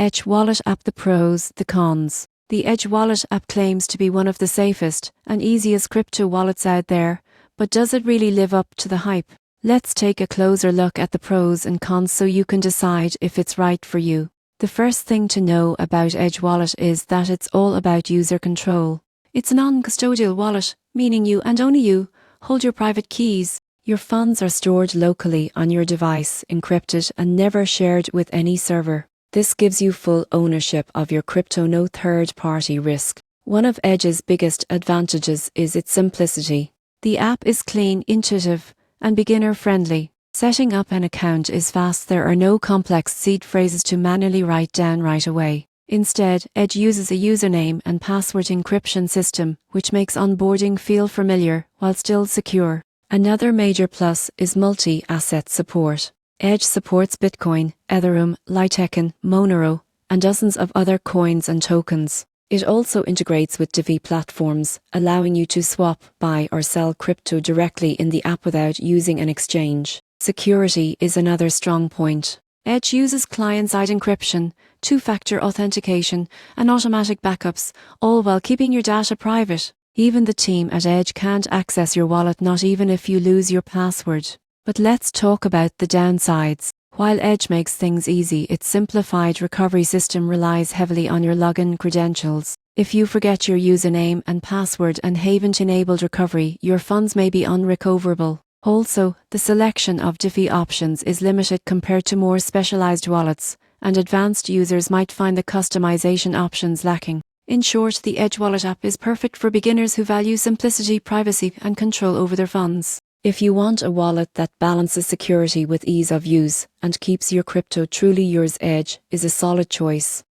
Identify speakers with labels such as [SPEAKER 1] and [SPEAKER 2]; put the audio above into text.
[SPEAKER 1] Edge Wallet app. The pros, the cons. The Edge Wallet app claims to be one of the safest and easiest crypto wallets out there, but does it really live up to the hype? Let's take a closer look at the pros and cons so you can decide if it's right for you. The first thing to know about Edge Wallet is that it's all about user control. It's a non-custodial wallet, meaning you and only you hold your private keys. Your funds are stored locally on your device, encrypted and never shared with any server. This gives you full ownership of your crypto, no third-party risk. One of Edge's biggest advantages is its simplicity. The app is clean, intuitive, and beginner-friendly. Setting up an account is fast. There are no complex seed phrases to manually write down right away. Instead, Edge uses a username and password encryption system, which makes onboarding feel familiar while still secure. Another major plus is multi-asset support. Edge supports Bitcoin, Ethereum, Litecoin, Monero, and dozens of other coins and tokens. It also integrates with DeFi platforms, allowing you to swap, buy or sell crypto directly in the app without using an exchange. Security is another strong point. Edge uses client-side encryption, two-factor authentication, and automatic backups, all while keeping your data private. Even the team at Edge can't access your wallet, not even if you lose your password. But let's talk about the downsides. While Edge makes things easy, its simplified recovery system relies heavily on your login credentials. If you forget your username and password and haven't enabled recovery, your funds may be unrecoverable. Also, the selection of DeFi options is limited compared to more specialized wallets, and advanced users might find the customization options lacking. In short, the Edge Wallet app is perfect for beginners who value simplicity, privacy, and control over their funds. If you want a wallet that balances security with ease of use and keeps your crypto truly yours, Edge is a solid choice.